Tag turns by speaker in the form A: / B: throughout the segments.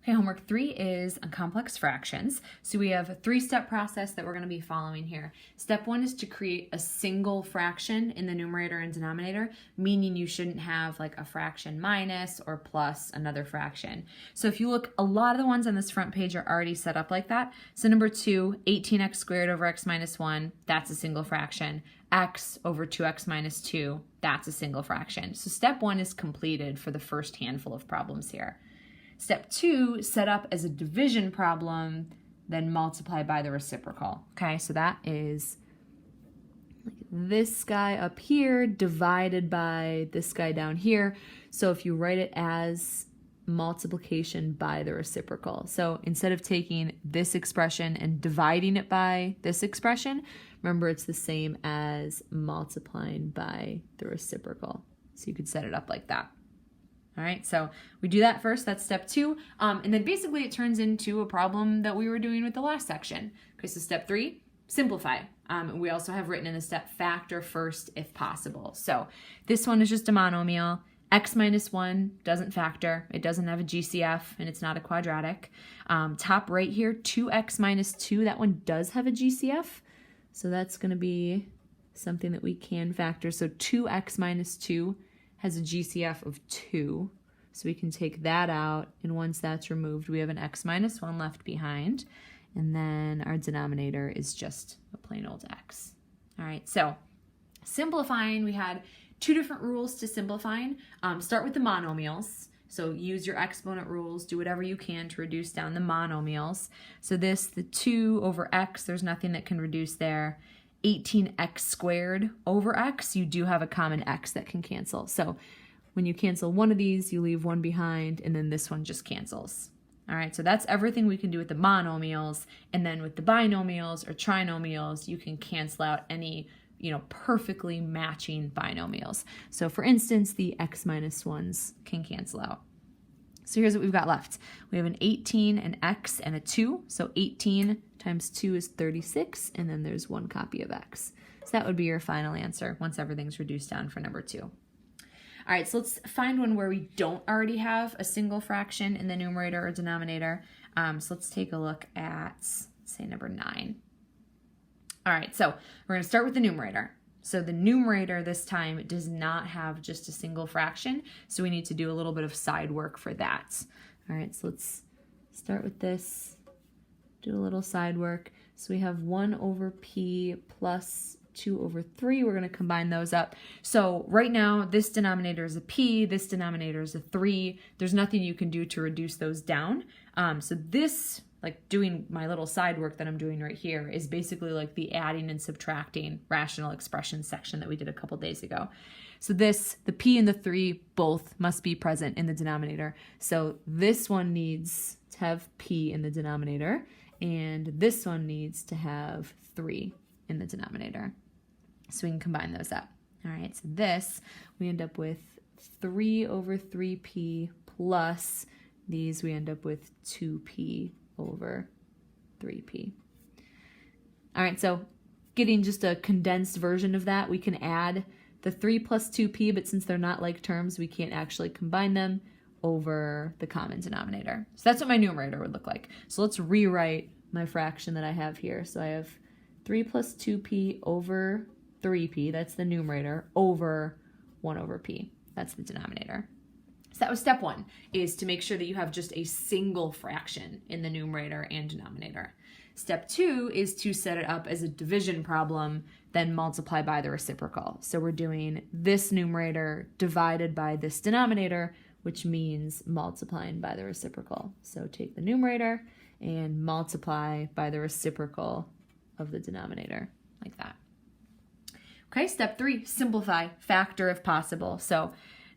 A: Okay, homework 3 is on complex fractions. So we have a 3-step process that we're going to be following here. Step 1 is to create a single fraction in the numerator and denominator, meaning you shouldn't have like a fraction minus or plus another fraction. So if you look, a lot of the ones on this front page are already set up like that. So number 2, 18x squared over x minus 1, that's a single fraction. X over 2x minus 2, that's a single fraction. So step 1 is completed for the first handful of problems here. Step 2, set up as a division problem, then multiply by the reciprocal. Okay, so that is like this guy up here divided by this guy down here. So if you write it as multiplication by the reciprocal. So instead of taking this expression and dividing it by this expression, remember it's the same as multiplying by the reciprocal. So you could set it up like that. All right, so we do that first, that's step 2. And then basically it turns into a problem that we were doing with the last section. Okay, so step 3, simplify. We also have written in the step factor first if possible. So this one is just a monomial. X minus 1 doesn't factor, it doesn't have a GCF, and it's not a quadratic. Top right here, 2x minus 2, that one does have a GCF. So that's gonna be something that we can factor. So 2x minus 2 has a GCF of 2, so we can take that out, and once that's removed, we have an x minus 1 left behind, and then our denominator is just a plain old x. All right, so simplifying, we had 2 different rules to simplifying. Start with the monomials, so use your exponent rules, do whatever you can to reduce down the monomials. So this, the 2 over x, there's nothing that can reduce there. 18x squared over x, you do have a common x that can cancel. So when you cancel one of these, you leave one behind, and then this one just cancels. All right, so that's everything we can do with the monomials. And then with the binomials or trinomials, you can cancel out any, perfectly matching binomials. So for instance, the x minus 1s can cancel out. So here's what we've got left. We have an 18, an x, and a 2. So 18 times 2 is 36, and then there's 1 copy of x. So that would be your final answer once everything's reduced down for number 2. All right, so let's find one where we don't already have a single fraction in the numerator or denominator. So let's take a look at, say, number 9. All right, so we're going to start with the numerator. So the numerator this time does not have just a single fraction, so we need to do a little bit of side work for that. All right, so let's start with this, do a little side work. So we have 1 over p plus 2 over 3. We're going to combine those up. So right now, this denominator is a p, this denominator is a 3. There's nothing you can do to reduce those down. So this, like doing my little side work that I'm doing right here, is basically like the adding and subtracting rational expression section that we did a couple days ago. So this, the p and the 3 both must be present in the denominator. So this one needs to have p in the denominator, and this one needs to have 3 in the denominator. So we can combine those up. All right, so this, we end up with 3 over 3p plus these, we end up with 2p over 3p. All right, so getting just a condensed version of that, we can add the 3 plus 2p, but since they're not like terms, we can't actually combine them over the common denominator. So that's what my numerator would look like. So let's rewrite my fraction that I have here. So I have 3 plus 2p over 3p, that's the numerator, over 1 over p, that's the denominator. So that was step 1, is to make sure that you have just a single fraction in the numerator and denominator. Step 2 is to set it up as a division problem, then multiply by the reciprocal. So we're doing this numerator divided by this denominator, which means multiplying by the reciprocal. So take the numerator and multiply by the reciprocal of the denominator, like that. Okay, step 3, simplify, factor if possible. So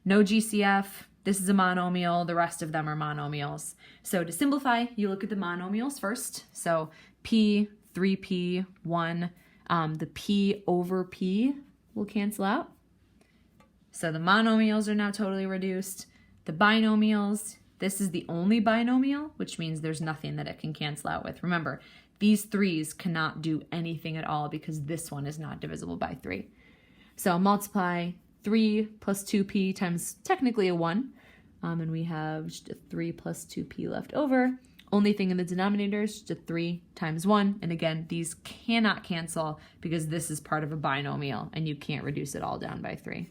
A: no GCF, this is a monomial, the rest of them are monomials. So to simplify, you look at the monomials first. So p, 3p, 1, the p over p will cancel out. So the monomials are now totally reduced. The binomials, this is the only binomial, which means there's nothing that it can cancel out with. Remember, these 3's cannot do anything at all because this one is not divisible by 3. So multiply 3 plus 2p times technically a 1 And we have just a 3 plus 2p left over. Only thing in the denominator is just a 3 times 1. And again, these cannot cancel because this is part of a binomial and you can't reduce it all down by 3.